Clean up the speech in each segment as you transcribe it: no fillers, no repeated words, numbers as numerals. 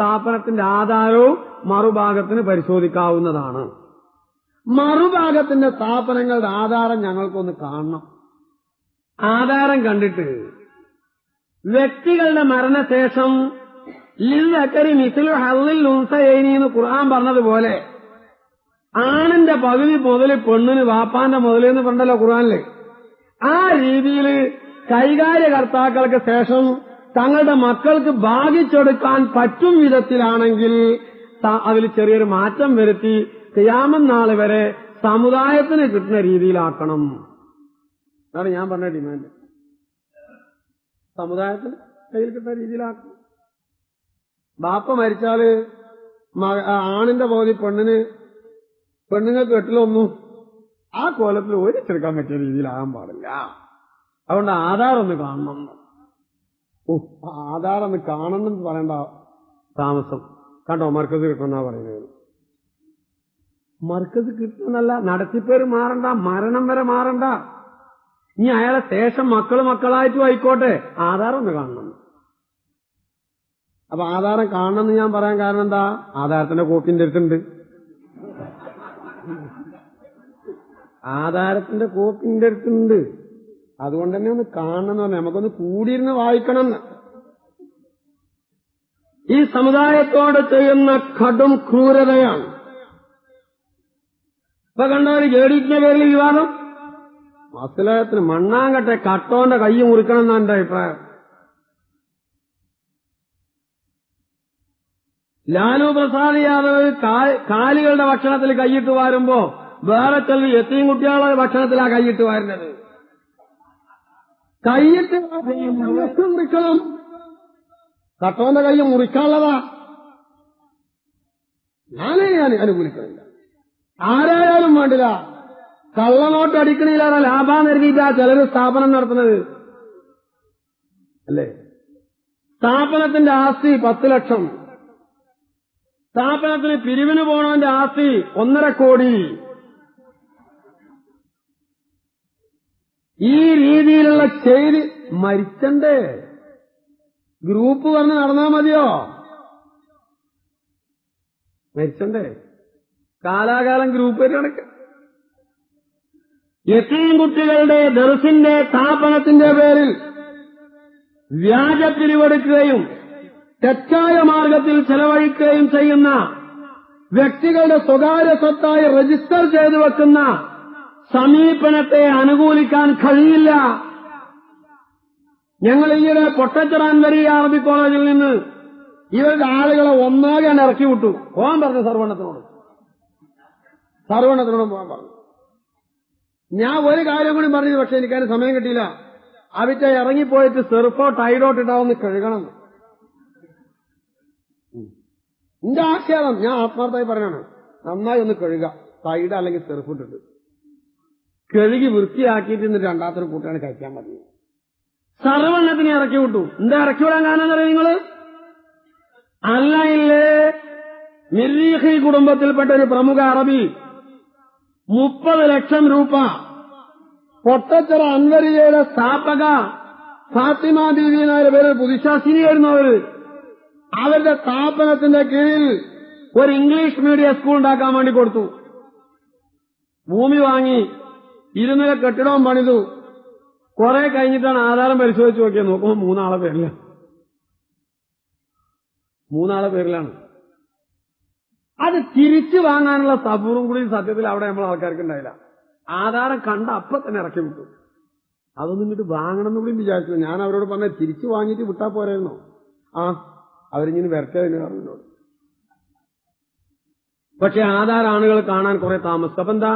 സ്ഥാപനത്തിന്റെ ആധാരവും മറുഭാഗത്തിന് പരിശോധിക്കാവുന്നതാണ്. മറുഭാഗത്തിന്റെ സ്ഥാപനങ്ങളുടെ ആധാരം ഞങ്ങൾക്കൊന്ന് കാണണം. ആധാരം കണ്ടിട്ട് വ്യക്തികളുടെ മരണശേഷം ലിൽഅക്കരി മിസ്ലു ഹള്ളിൽ ഉൻസയൈനി എന്ന് ഖുർആൻ പറഞ്ഞതുപോലെ ആണിന്റെ പകുതി മുതൽ പെണ്ണിന് വാപ്പാന്റെ മുതൽ എന്ന് പറഞ്ഞല്ലോ ഖുർആനില്. ആ രീതിയിൽ കൈകാര്യകർത്താക്കൾക്ക് ശേഷം തങ്ങളുടെ മക്കൾക്ക് ഭാഗിച്ചെടുക്കാൻ പറ്റും വിധത്തിലാണെങ്കിൽ അതിൽ ചെറിയൊരു മാറ്റം വരുത്തി ഖിയാമത്ത് നാൾ വരെ സമുദായത്തിന് കിട്ടുന്ന രീതിയിലാക്കണം. അതാണ് ഞാൻ പറഞ്ഞ ഡിമാൻഡ്. സമുദായത്തിന് കയ്യിൽ കിട്ടുന്ന രീതിയിലാക്കണം. ബാപ്പ മരിച്ചാല് ആണിന്റെ പകുതി പെണ്ണുങ്ങൾക്ക് കെട്ടിലൊന്നും ആ കോലത്തിൽ ഒരിച്ചെടുക്കാൻ പറ്റിയ രീതിയിലാകാൻ പാടില്ല. അതുകൊണ്ട് ആധാരം ഒന്ന് കാണണം. ആധാരം ഒന്ന് കാണണം എന്ന് പറയേണ്ട താമസം കണ്ടോ. മർക്കസ് കിട്ടണമെന്നാ പറയുന്നത്. മർക്കസ് കിട്ടുന്നല്ല, നടത്തിപ്പേര് മാറണ്ട, മരണം വരെ മാറണ്ട. ഇനി അയാളെ ശേഷം മക്കളായിട്ടും ആയിക്കോട്ടെ, ആധാരം ഒന്ന് കാണണം. അപ്പൊ ആധാരം കാണണമെന്ന് ഞാൻ പറയാൻ കാരണം എന്താ? ആധാരത്തിന്റെ കോപ്പിന്റെ അടുത്തുണ്ട്. ആധാരത്തിന്റെ കോപ്പിന്റെ അടുത്തുണ്ട്. അതുകൊണ്ട് തന്നെ ഒന്ന് കാണണം എന്ന് പറഞ്ഞാൽ നമുക്കൊന്ന് കൂടിയിരുന്ന് വായിക്കണം. ഈ സമുദായത്തോട് ചെയ്യുന്ന കടും ക്രൂരതയാണ്. ഇപ്പൊ കണ്ടോ ഒരു ജേഡിന്റെ പേരിൽ വിവാദം. മസ്ലഹത്തിന് മണ്ണാങ്കട്ടെ കട്ടോന്റെ കൈ മുറിക്കണം എന്നാണ് എന്റെ അഭിപ്രായം. ലാലു പ്രസാദ് യാദവ് കാലികളുടെ ഭക്ഷണത്തിൽ കൈയിട്ട് വാരുമ്പോ വേറെ ചില എത്തിയും കുട്ടികളുടെ ഭക്ഷണത്തിലാ കൈയിട്ട് വാരുന്നത്. കൈയിട്ട് മുറിക്കണം. കട്ടോന്റെ കൈ മുറിക്കാനുള്ളതാ. ഞാൻ അനുകൂലിക്കുന്നില്ല. ആരായാലും വേണ്ടില്ല. കള്ളനോട്ട് അടിക്കണില്ലാതെ ലാഭം നൽകിയിട്ടാ ചിലര് സ്ഥാപനം നടത്തുന്നത് അല്ലേ. സ്ഥാപനത്തിന്റെ ആസ്തി 10 ലക്ഷം. സ്ഥാപനത്തിന് പിരിവിന് പോണവന്റെ ആസ്തി 1.5 കോടി. ഈ രീതിയിലുള്ള ചെയ്തി മരിച്ചണ്ടേ? ഗ്രൂപ്പ് പറഞ്ഞ് നടന്നാ മതിയോ? മരിച്ചണ്ടേ? കാലാകാലം ഗ്രൂപ്പ് നടക്കുക. യതീം കുട്ടികളുടെ ദർസിന്റെ സ്ഥാപനത്തിന്റെ പേരിൽ വ്യാജ പിരിവെടുക്കുകയും തെറ്റായ മാർഗത്തിൽ ചെലവഴിക്കുകയും ചെയ്യുന്ന വ്യക്തികളുടെ സ്വകാര്യ സ്വത്തായി രജിസ്റ്റർ ചെയ്തു വെക്കുന്ന സമീപനത്തെ അനുകൂലിക്കാൻ കഴിയില്ല. ഞങ്ങൾ ഈയിടെ പൊട്ടച്ചിറ അൻവരി അറബി കോളേജിൽ നിന്ന് ഇവരുടെ ആളുകളെ ഒന്നാകെ ഇറക്കി വിട്ടു. പോകാൻ പറഞ്ഞു സർവണ്ണത്തിനോടും പോകാൻ പറഞ്ഞു. ഞാൻ ഒരു കാര്യം കൂടി പറഞ്ഞു, പക്ഷെ എനിക്കതിന് സമയം കിട്ടിയില്ല. അവിടെ ഇറങ്ങിപ്പോയിട്ട് സെർഫോ ടൈഡോട്ട് ഇട്ടാവുന്ന കഴുകണം. എന്റെ ആശയം ഞാൻ ആത്മാർത്ഥമായി പറയണം, നന്നായി ഒന്ന് കഴുകുക. ടൈഡ് അല്ലെങ്കിൽ സെർഫ് ഇട്ടിട്ട് കഴുകി വൃത്തിയാക്കിയിട്ട് ഇന്ന് രണ്ടാമത്തെ കൂട്ടാണ് കഴിക്കാൻ മതി. സർവണ്ണത്തിനെ ഇറക്കി വിട്ടു. എന്താ ഇറക്കി വിടാൻ കാരണം അറിയാം നിങ്ങള്? അല്ലയില്ലേ മിർരീഖി കുടുംബത്തിൽപ്പെട്ട ഒരു പ്രമുഖ അറബി 30 ലക്ഷം രൂപ പൊട്ടച്ചിറ അൻവരിയയുടെ സ്ഥാപക ഫാത്തിമ ബീവി എന്നവരുടെ പേര് പുതുശാസിനിയായിരുന്നു. അവരുടെ സ്ഥാപനത്തിന്റെ കീഴിൽ ഒരു ഇംഗ്ലീഷ് മീഡിയം സ്കൂൾ ഉണ്ടാക്കാൻ വേണ്ടി കൊടുത്തു. ഭൂമി വാങ്ങി 2 നില കെട്ടിടവും പണിതു. കുറെ കഴിഞ്ഞിട്ടാണ് ആധാരം പരിശോധിച്ച് നോക്കിയത്. നോക്കുമ്പോൾ 3 ആളെ പേരിലാണ്. അത് തിരിച്ചു വാങ്ങാനുള്ള സബൂറും കൂടി സത്യത്തിൽ അവിടെ നമ്മൾ ആൾക്കാർക്ക് ഉണ്ടായില്ല. ആധാരം കണ്ട അപ്പൊ തന്നെ ഇറക്കി വിട്ടു. അതൊന്നും ഇങ്ങോട്ട് വാങ്ങണം എന്ന് കൂടി വിചാരിച്ചു. ഞാൻ അവരോട് പറഞ്ഞ തിരിച്ചു വാങ്ങിയിട്ട് വിട്ടാ പോരായിരുന്നോ? അവരിങ്ങനെ വരട്ടെ എന്ന് പറഞ്ഞോട്. പക്ഷെ ആധാരം ആളുകൾ കാണാൻ കുറെ താമസം. അപ്പൊ എന്താ,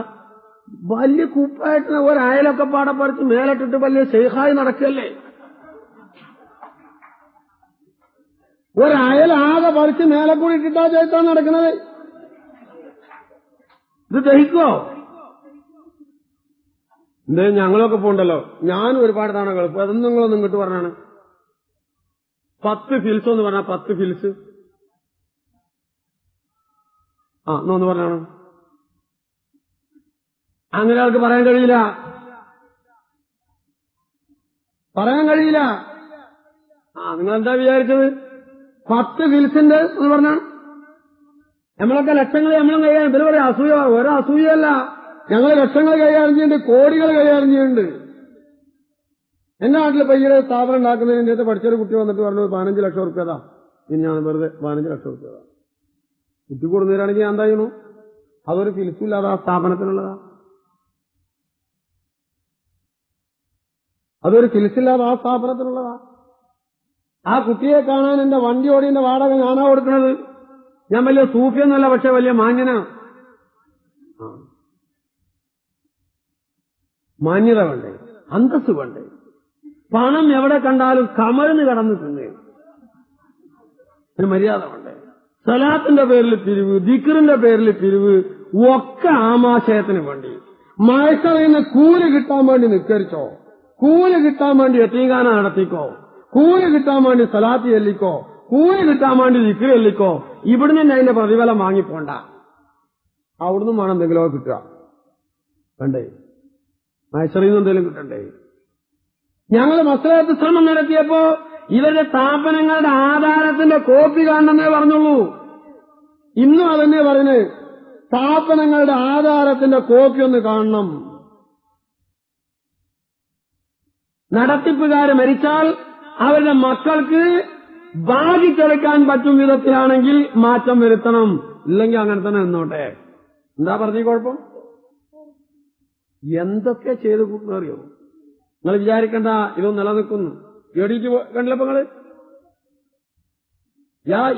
വലിയ കുപ്പായിട്ട് ഒരയലൊക്കെ പാടെ പറിച്ച് മേലിട്ടിട്ട് വലിയ ഷെയ്ഖായി നടക്കല്ലേ. ഒരയലാകെ പറിച്ച് മേലെ കൂടി ഇട്ടിട്ടാ ചേർത്താണ് നടക്കുന്നത്. ഇത് ദഹിക്കോ? എന്തേ ഞങ്ങളൊക്കെ പോണ്ടല്ലോ. ഞാനും ഒരുപാട് തവണ കളിപ്പ്. അതൊന്നും നിങ്ങളൊന്നും ഇങ്ങോട്ട് പറഞ്ഞാണ് 10 ഫിൽസ് എന്ന് പറഞ്ഞാൽ 10 ഫിൽസ്. എന്നൊന്ന് പറഞ്ഞാണ്. അങ്ങനെ ആൾക്ക് പറയാൻ കഴിയില്ല. നിങ്ങളെന്താ വിചാരിച്ചത്? 10 ഫിൽസിന്റെ എന്ന് പറഞ്ഞാണ്. നമ്മളൊക്കെ ലക്ഷങ്ങൾ നമ്മളും കൈകാര്യം, പിന്നെ പറയാം അസൂയ. ഒരസൂയല്ല, ഞങ്ങൾ ലക്ഷങ്ങൾ കൈകാര്യം ചെയ്യുന്നുണ്ട്, കോടികൾ കൈകാര്യം ചെയ്യുന്നുണ്ട്. എന്റെ നാട്ടിൽ പയ്യയുടെ സ്ഥാപനം ഉണ്ടാക്കുന്നതിന് എന്റെ പഠിച്ചൊരു കുട്ടി വന്നിട്ട് പറഞ്ഞു 15 ലക്ഷം റുപ്യതാ. പിന്നെ ഞാൻ വെറുതെ 15 ലക്ഷം റുപ്യതാ കുട്ടി കൊടുന്നവരാണെങ്കിൽ ഞാൻ എന്തായിരുന്നു? അതൊരു ഫിൽസില്ലാതെ ആ സ്ഥാപനത്തിനുള്ളതാ. അതൊരു ഫിൽസില്ലാതെ ആ സ്ഥാപനത്തിനുള്ളതാ. ആ കുട്ടിയെ കാണാൻ എന്റെ വണ്ടി ഓടിന്റെ വാടക ഞാനാ കൊടുക്കുന്നത്. ഞാൻ വലിയ സൂഫിയൊന്നുമല്ല, പക്ഷെ വലിയ മാന്യനാ. മാന്യത വേണ്ടേ, അന്തസ് വേണ്ടേ? പണം എവിടെ കണ്ടാലും കമഴ്ന്ന് കടന്നു തിന്നേ, മര്യാദ വേണ്ടേ? സലാത്തിന്റെ പേരിൽ പിരിവ്, ദിക്റിന്റെ പേരിൽ പിരിവ്, ഒക്കെ ആമാശയത്തിന് വേണ്ടി. മഴക്കറിയുന്ന കൂലി കിട്ടാൻ വേണ്ടി നിസ്കരിച്ചോ, കൂലി കിട്ടാൻ വേണ്ടി യതീംഖാന നടത്തിക്കോ, കൂലി കിട്ടാൻ വേണ്ടി സലാത്ത് ചെല്ലിക്കോ, കൂലി കിട്ടാൻ വേണ്ടി ദിക്ർ ചെല്ലിക്കോ. ഇവിടുന്ന് തന്നെ അതിന്റെ പ്രതിഫലം വാങ്ങിപ്പോണ്ട, അവിടുന്ന് വേണം എന്തെങ്കിലുമോ കിട്ടുക. വേണ്ടേ? മൈസറിൽ നിന്ന് എന്തെങ്കിലും കിട്ടണ്ടേ? ഞങ്ങൾ മസ്ലഹത്ത് ശ്രമം നടത്തിയപ്പോ ഇവരുടെ സ്ഥാപനങ്ങളുടെ ആധാരത്തിന്റെ കോപ്പി കാണണമെന്നേ പറഞ്ഞുള്ളൂ. ഇന്നും അതന്നെ പറയുന്നത്, സ്ഥാപനങ്ങളുടെ ആധാരത്തിന്റെ കോപ്പി ഒന്ന് കാണണം. നടത്തിപ്പുകാര് മരിച്ചാൽ അവരുടെ മക്കൾക്ക് ഭാഗിച്ചെടുക്കാൻ പറ്റും വിധത്തിലാണെങ്കിൽ മാറ്റം വരുത്തണം, ഇല്ലെങ്കിൽ അങ്ങനെ തന്നെ നിന്നോട്ടെ. എന്താ പറഞ്ഞ കുഴപ്പം? എന്തൊക്കെ ചെയ്ത് കൂട്ടുന്നറിയോ? നിങ്ങൾ വിചാരിക്കണ്ട ഇതൊന്നും നിലനിൽക്കുന്നു. എടീറ്റ് കണ്ടില്ലപ്പോ നിങ്ങള്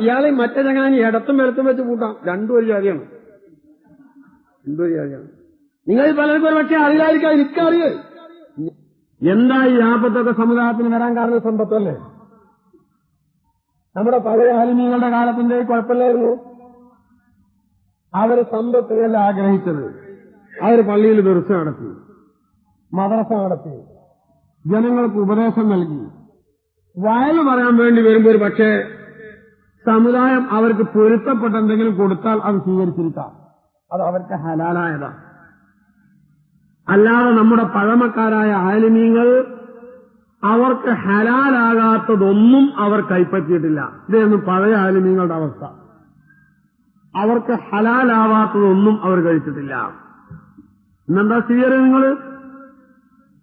ഇയാളെ മറ്റേ ചങ്ങാനി ഇടത്തും വെളുത്തും വെച്ച് കൂട്ടാം. രണ്ടും ഒരു ജാതിയാണ്. നിങ്ങൾ പലർക്കും ഒരു പക്ഷേ അറിയാതിരിക്കാൻ എനിക്കറിയേ. എന്താ ഈ ആപത്തൊക്കെ സമുദായത്തിന് വരാൻ കാരണം? സമ്പത്തല്ലേ? നമ്മുടെ പഴയ ആലിമീങ്ങളുടെ കാലത്തിന്റെ കുഴപ്പമില്ലായിരുന്നു. അവര് സമ്പത്തിനല്ല ആഗ്രഹിച്ചത്. അവർ പള്ളിയിൽ ദർസ നടത്തി, മദ്രസ നടത്തി, ജനങ്ങൾക്ക് ഉപദേശം നൽകി. വയല് പറയാൻ വേണ്ടി വരുമ്പോൾ ഒരു പക്ഷേ സമുദായം അവർക്ക് പൊരുത്തപ്പെട്ട എന്തെങ്കിലും കൊടുത്താൽ അത് സ്വീകരിച്ചിരിക്കാം, അത് അവർക്ക് ഹലാലായതാണ്. അല്ലാതെ നമ്മുടെ പഴമക്കാരായ ആലിമീങ്ങൾ അവർക്ക് ഹലാലാകാത്തതൊന്നും അവർ കൈപ്പറ്റിയിട്ടില്ല. ഇതായിരുന്നു പഴയ ആലിമീങ്ങളുടെ അവസ്ഥ. അവർക്ക് ഹലാലാവാത്തതൊന്നും അവർ കഴിച്ചിട്ടില്ല. ഇന്നെന്താ ചെയ്യരുത്? നിങ്ങൾ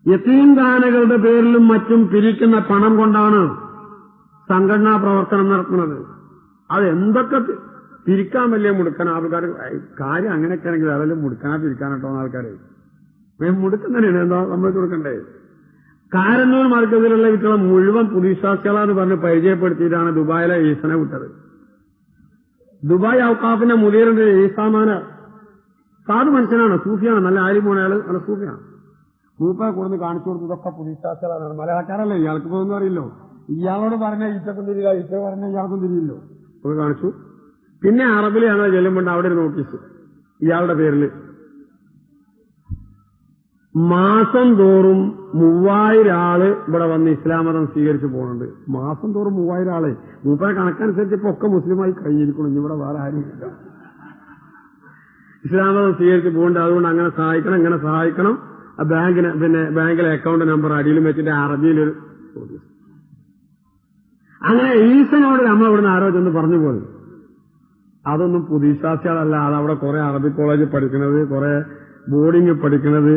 യതീംഖാനകളുടെ പേരിലും മറ്റും പിരിക്കുന്ന പണം കൊണ്ടാണ് സംഘടനാ പ്രവർത്തനം നടത്തുന്നത്. അത് എന്തൊക്കെ പിരിക്കാൻ വലിയ മുടുക്കാൻ ആൾക്കാർ കാര്യം അങ്ങനെയൊക്കെ ആണെങ്കിൽ അതെല്ലാം മുടുക്കാനാ പിരിക്കാനട്ടോ ആൾക്കാർ മുടുക്കുന്നതിനാണ്. എന്താ നമ്മൾ കൊടുക്കണ്ടേ? കാരന്നൂർ മാർക്കറ്റിലുള്ള കുട്ടികളെ മുഴുവൻ പുതുവിശ്വാസികളാന്ന് പറഞ്ഞ് പരിചയപ്പെടുത്തിയിട്ടാണ് ദുബായിലെ ഈസനെ വിട്ടത്. ദുബായ് ഔക്കാഫിന്റെ മുതിരുണ്ട് ഈസാമാന. സാധു മനുഷ്യനാണ്, സൂഫിയാണ്, നല്ല ആലിമോണ്. അയാൾ നല്ല സൂഫിയാണ്. മൂപ്പ കൊടുന്ന് കാണിച്ചു കൊടുത്തു ഇതൊക്കെ പുതുവിശ്വാസികളാണ്. മലയാളക്കാരല്ലേ, ഇയാൾക്ക് പോകുന്നു അറിയില്ലോ. ഇയാളോട് പറഞ്ഞ ഈറ്റക്കും തിരിയില്ല, ഈറ്റ പറഞ്ഞ ഇയാൾക്കും തിരിയില്ലോ. അത് കാണിച്ചു. പിന്നെ അറബിൽ ഞങ്ങൾ ചെല്ലുമ്പോൾ അവിടെ ഒരു നോട്ടീസ് ഇയാളുടെ പേരിൽ. മാസം തോറും 3000 ആള് ഇവിടെ വന്ന് ഇസ്ലാം മതം സ്വീകരിച്ചു പോകുന്നുണ്ട്. മാസം തോറും 3000 ആള്. മൂപ്പരെ കണക്കനുസരിച്ച് ഇപ്പൊ ഒക്കെ മുസ്ലിമായി കഴിഞ്ഞിരിക്കണം. ഇവിടെ വേറെ ആരും ഇല്ല. ഇസ്ലാം മതം സ്വീകരിച്ച് പോകുന്നുണ്ട്. അതുകൊണ്ട് അങ്ങനെ സഹായിക്കണം, ഇങ്ങനെ സഹായിക്കണം. ബാങ്കിലെ അക്കൗണ്ട് നമ്പർ അടിയിലും വെച്ചിട്ട് അറബിയിലൊരു നോട്ടീസ്. അങ്ങനെ ഈസനോട് നമ്മൾ ഇവിടുന്ന് ആരോ ചെന്ന് പറഞ്ഞു പോയി. അതൊന്നും പുതുവിശ്വാസികളല്ല. അതവിടെ കുറെ അറബി കോളേജിൽ പഠിക്കുന്നത്, കുറെ ബോർഡിംഗ് പഠിക്കുന്നത്,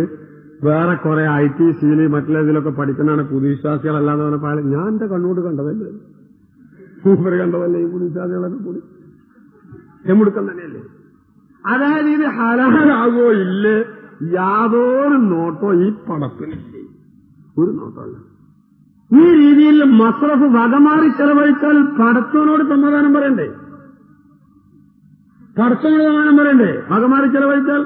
വേറെ കുറെ ITC മറ്റുള്ളതിലൊക്കെ പഠിക്കുന്നതാണ്. പുതുവിശ്വാസികളല്ലാന്ന് പറഞ്ഞപ്പോൾ ഞാൻ എന്റെ കണ്ണുകൊണ്ട് കണ്ടതല്ലേ, ഇവര് കണ്ടതല്ലേ ഈ പുതുവിശ്വാസികളൊക്കെ കൂടി എമ്മുടുക്കം തന്നെയല്ലേ. അതായത് ഇത് ഹലാലാകോ ഇല്ലേ യാതൊരു നോട്ടോ ഈ പടത്തിലില്ലേ, ഒരു നോട്ടമല്ല. ഈ രീതിയിൽ മസ്റഫ് വകമാറി ചെലവഴിച്ചാൽ പടച്ചവനോട് സമാധാനം പറയണ്ടേ? പടച്ചവനോട് സമാധാനം പറയണ്ടേ? വകമാറി ചെലവഴിച്ചാൽ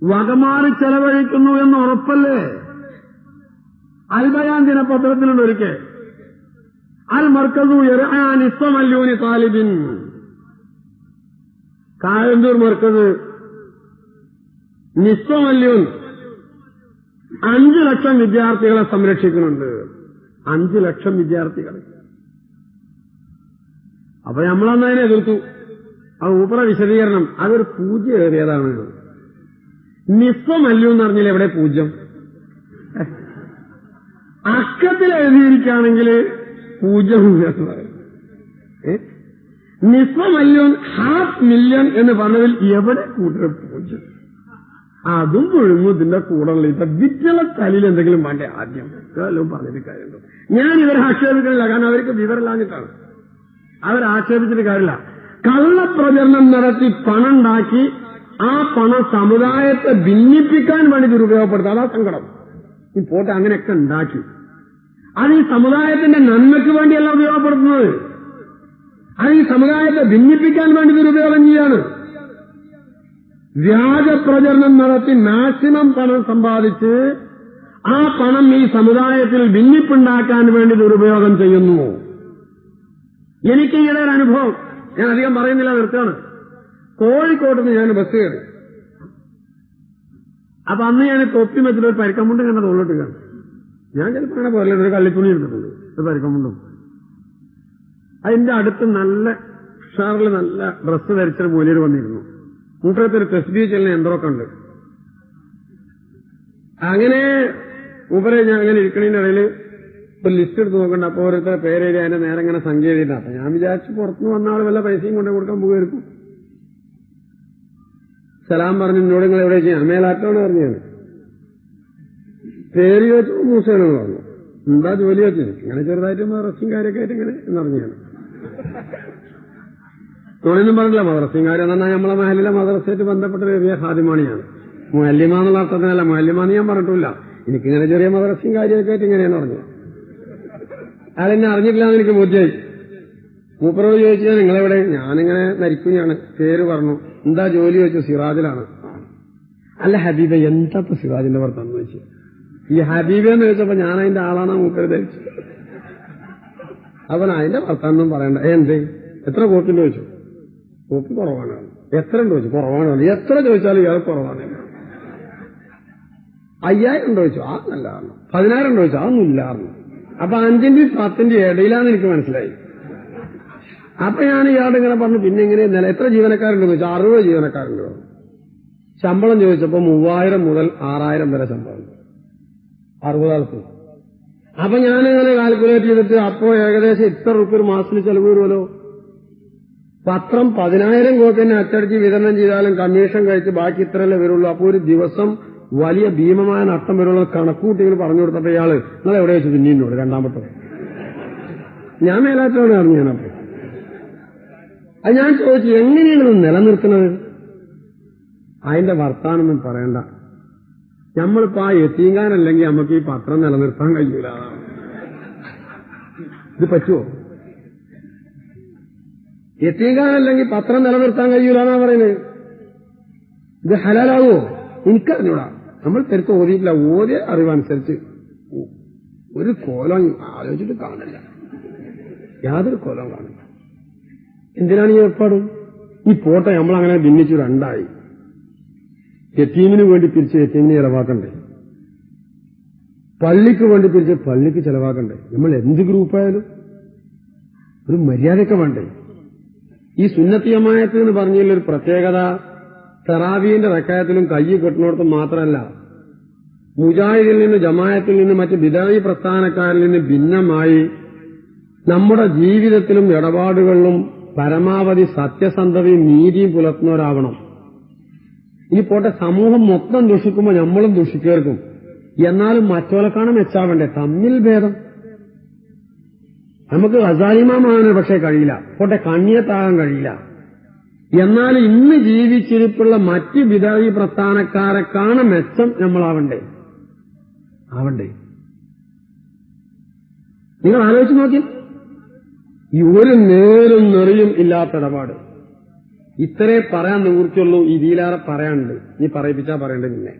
വകമാറി ചെലവഴിക്കുന്നു എന്ന് ഉറപ്പല്ലേ? അൽബയാൻ ദിനപത്രത്തിലുണ്ട് ഒരിക്കൽ അൽ മർക്കസു നിസ്വമല്യൂനി താലിബിൻ. കായന്തൂർ മർക്കസ് നിസ്വമല്യൂൻ 5 ലക്ഷം വിദ്യാർത്ഥികളെ സംരക്ഷിക്കുന്നുണ്ട്. 5 ലക്ഷം വിദ്യാർത്ഥികൾ. അപ്പൊ നമ്മളന്നതിനെ എതിർത്തു. അത് ഊപ്പറ വിശദീകരണം, അതൊരു പൂജ്യം ഏറിയതാണ്. നിസ്വമല്ലു എന്ന് പറഞ്ഞാൽ എവിടെ പൂജ്യം? അക്കത്തിൽ എഴുതിയിരിക്കുകയാണെങ്കിൽ പൂജ്യം. നിസ്ഫ $500,000 എന്ന് പറഞ്ഞതിൽ എവിടെ കൂട്ടുകെട്ട് പോയി? അതും മുഴുങ്ങും ഇതിന്റെ കൂടെയുള്ള വിദ്യകളെ തലയിൽ എന്തെങ്കിലും വേണ്ടേ ആദ്യം എല്ലാം പറഞ്ഞിട്ട് കാര്യമുണ്ടോ? ഞാൻ ഇവരെ ആക്ഷേപിക്കുന്നില്ല, കാരണം അവർക്ക് വിവരമില്ലാഞ്ഞിട്ടാണ്. അവരാക്ഷേപിച്ചിട്ട് കാര്യമില്ല. കള്ളപ്രചരണം നടത്തി പണം ഉണ്ടാക്കി ആ പണം സമുദായത്തെ ഭിന്നിപ്പിക്കാൻ വേണ്ടി ദുരുപയോഗപ്പെടുത്തുക, അതാ സങ്കടം. ഈ പോട്ടെ, അങ്ങനെയൊക്കെ ഉണ്ടാക്കി അത് ഈ സമുദായത്തിന്റെ നന്മയ്ക്ക് വേണ്ടിയല്ല ഉപയോഗപ്പെടുത്തുന്നത്, അത് ഈ സമുദായത്തെ ഭിന്നിപ്പിക്കാൻ വേണ്ടി ദുരുപയോഗം ചെയ്യാണ്. വ്യാജപ്രചരണം നടത്തി മാക്സിമം പണം സമ്പാദിച്ച് ആ പണം ഈ സമുദായത്തിൽ ഭിന്നിപ്പുണ്ടാക്കാൻ വേണ്ടി ദുരുപയോഗം ചെയ്യുന്നു. എനിക്ക് ഈയിടെ ഒരു അനുഭവം, ഞാൻ അധികം പറയുന്നില്ല, നിർത്തുകയാണ്. കോഴിക്കോട്ട് നിന്ന് ഞാൻ ബസ് കയറി. അപ്പൊ അന്ന് ഞാൻ തൊപ്പി വെച്ചിട്ട് ഒരു പരിക്കമുണ്ട് കണ്ട തോളിട്ടിട്ടാണ്. ഞാൻ ചിലപ്പോൾ അങ്ങനെ പോലെ ഒരു കള്ളിത്തുണി എടുത്തിട്ടുണ്ട്, ഒരു പരിക്കമുണ്ടും. അതിന്റെ അടുത്ത് നല്ല ഉഷാറിൽ നല്ല ഡ്രസ്സ് ധരിച്ചൊരു മൂലയിൽ വന്നിരുന്നു. മൂപ്പരത്തൊരു തസ്ബീഹ് ചെല്ലുന്ന യന്ത്രമൊക്കെ ഉണ്ട്. അങ്ങനെ മൂപ്പരെ ഞാൻ അങ്ങനെ ഇരിക്കണതിന്റെ ഇടയിൽ ഒരു ലിസ്റ്റ് എടുത്ത് നോക്കണ്ട. അപ്പൊ ഓരോരുത്തരെ പേരെഴുതി അതിന്റെ നേരെ ഇങ്ങനെ സംഖ്യ എഴുതിയില്ല. അപ്പൊ ഞാൻ വിചാരിച്ചു പുറത്തുനിന്ന് വന്ന ആൾ വല്ല പൈസയും കൊണ്ടു കൊടുക്കാൻ പോകുമായിരിക്കും. സലാം പറഞ്ഞു, എന്നോട് നിങ്ങൾ എവിടെ ചെയ്യാം? മേലാറ്റാണ് പറഞ്ഞത്. പേര് ചോദിച്ചു മൂസയാണെന്ന് പറഞ്ഞു. എന്താ ജോലി വെച്ചു? ഇങ്ങനെ ചെറുതായിട്ട് മദ്രസയും കാര്യമൊക്കെ ആയിട്ട് ഇങ്ങനെ എന്നറിഞ്ഞാണ്. തോണിയൊന്നും പറഞ്ഞില്ല. മദ്രസയും കാര്യം എന്ന് പറഞ്ഞാൽ നമ്മളെ മഹലിലെ മദ്രസയായിട്ട് ബന്ധപ്പെട്ട ഒരു ചെറിയ ഹാദിമാണിയാണ്. മുഅല്ലിമ എന്നുള്ള അർത്ഥത്തിനല്ല, മുഅല്ലിമാന്ന് ഞാൻ പറഞ്ഞിട്ടില്ല. എനിക്കിങ്ങനെ ചെറിയ മദ്രസയും കാര്യമൊക്കെ ആയിട്ട് ഇങ്ങനെയെന്ന് പറഞ്ഞു. അയാളെന്നെ അറിഞ്ഞിട്ടില്ലാന്ന് എനിക്ക് ബോധ്യമായി. മൂപ്പറോട് ചോദിച്ചാൽ നിങ്ങളെവിടെ? ഞാനിങ്ങനെ നരിക്കുഞ്ഞാണ്. പേര് പറഞ്ഞു. എന്താ ജോലി ചോദിച്ചു? സിറാജിലാണ്. അല്ല ഹബീബ, എന്താ ഇപ്പൊ സിറാജിന്റെ പുറത്താന്ന് ചോദിച്ചു. ഈ ഹബീബെന്ന് ചോദിച്ചപ്പോ ഞാൻ അതിന്റെ ആളാണ് മൂപ്പര് ധരിച്ചു. അവൻ അതിന്റെ ഭർത്താനൊന്നും പറയണ്ട. എന്തേ, എത്ര കോപ്പിന്റെ ചോദിച്ചു? കോപ്പി കുറവാണ്. എത്ര ഉണ്ട് ചോദിച്ചു? കുറവാണ്. എത്ര ചോദിച്ചാലും ഇയാൾ കുറവാണ്. 5000 ചോദിച്ചു? ആ നല്ല 10,000 ചോദിച്ചു? അതൊന്നും ഇല്ലായിരുന്നു. അപ്പൊ 5ന്റെയും 10ന്റെയും ഇടയിലാന്ന് എനിക്ക് മനസ്സിലായി. അപ്പൊ ഞാൻ ഇയാളുടെ ഇങ്ങനെ പറഞ്ഞു, പിന്നെ ഇങ്ങനെ എത്ര ജീവനക്കാരുണ്ടെന്ന് ചോദിച്ചാൽ 60 ജീവനക്കാരുണ്ട്. ശമ്പളം ചോദിച്ചപ്പോ 3000 മുതൽ 6000 വരെ ശമ്പളം, 60 ആൾക്ക്. അപ്പൊ ഞാനിങ്ങനെ കാൽക്കുലേറ്റ് ചെയ്തിട്ട് അപ്പോ ഏകദേശം ഇത്ര റുപ്യ ഒരു മാസത്തിൽ ചെലവ് വരുമല്ലോ. പത്രം 10,000 കോപ്പി തന്നെ അച്ചടിച്ച് വിതരണം ചെയ്താലും കമ്മീഷൻ കഴിച്ച് ബാക്കി ഇത്രയല്ലേ വരുള്ളൂ. അപ്പൊ ഒരു ദിവസം വലിയ ഭീമമായ നഷ്ടം വരുള്ള കണക്കൂട്ടികൾ പറഞ്ഞു കൊടുത്തപ്പോ ഇയാള് നിങ്ങൾ എവിടെ വെച്ചു പിന്നീട് രണ്ടാമത്തെ ഞാൻ മേലാറ്റാണ് അറിഞ്ഞാണപ്പോ. അത് ഞാൻ ചോദിച്ചു, എങ്ങനെയാണ് ഇത് നിലനിർത്തുന്നത്? അതിന്റെ വർത്താനൊന്നും പറയണ്ട. നമ്മളിപ്പോ ആ യതീംഖാനല്ലെങ്കിൽ നമുക്ക് ഈ പത്രം നിലനിർത്താൻ കഴിയൂല. ഇത് പറ്റുമോ? യതീംഖാനല്ലെങ്കിൽ പത്രം നിലനിർത്താൻ കഴിയൂലെന്നാ പറയുന്നത്. ഇത് ഹലാലാവോ? എനിക്കറിഞ്ഞൂടാ. നമ്മൾ പെരുത്ത് ഓതിയിട്ടില്ല. ഓതിയ അറിവനുസരിച്ച് ഒരു കോലം ആലോചിച്ചിട്ട് കാണില്ല, യാതൊരു കോലം കാണില്ല. എന്തിനാണ് ഈ ഏർപ്പാട്? ഈ പോട്ടെ, നമ്മളങ്ങനെ ഭിന്നിച്ചു രണ്ടായി. യതീമിന് വേണ്ടി പിരിച്ച് യതീമിന് ചെലവാക്കണ്ടേ, പള്ളിക്ക് വേണ്ടി പിരിച്ച് പള്ളിക്ക് ചെലവാക്കണ്ടേ? നമ്മൾ എന്ത് ഗ്രൂപ്പായാലും ഒരു മര്യാദയൊക്കെ വേണ്ടേ? ഈ സുന്നത്തി ജമാഅത്ത് എന്ന് പറഞ്ഞതിലൊരു പ്രത്യേകത തറാവീന്റെ റക്അത്തിലും കൈ കെട്ടുന്നിടത്തും മാത്രമല്ല, മുജാഹിദിൽ നിന്ന്, ജമാഅത്തിൽ നിന്ന്, മറ്റ് ബിദഈ പ്രസ്ഥാനക്കാരിൽ നിന്ന് ഭിന്നമായി നമ്മുടെ ജീവിതത്തിലും ഇടപാടുകളിലും പരമാവധി സത്യസന്ധതയും നീതിയും പുലർത്തുന്നവരാവണം. ഇനി പോട്ടെ, സമൂഹം മൊത്തം ദുഷിക്കുമ്പോൾ നമ്മളും ദുഷിക്കേർക്കും. എന്നാലും മറ്റോലക്കാണ് മെച്ചാവണ്ടേ? തമ്മിൽ ഭേദം. നമുക്ക് ഗസാലിമാമാകാൻ പക്ഷേ കഴിയില്ല, പോട്ടെ കണ്ണിയത്താകാൻ കഴിയില്ല. എന്നാൽ ഇന്ന് ജീവിച്ചിരിപ്പുള്ള മറ്റ് ബിദഈ പ്രസ്ഥാനക്കാരെക്കാണ് മെച്ചം നമ്മളാവണ്ടേ? ആവണ്ടേ? നിങ്ങൾ ആലോചിച്ച് നോക്കി. ഈ ഒരു നേരും നെറിയും ഇല്ലാത്ത ഇടപാട്. ഇത്രേ പറയാൻ നിവൃത്തിയുള്ളൂ. ഇതിലേറെ പറയാനുണ്ട്. നീ പറയിപ്പിച്ചാ പറയണ്ടേ? പിന്നെ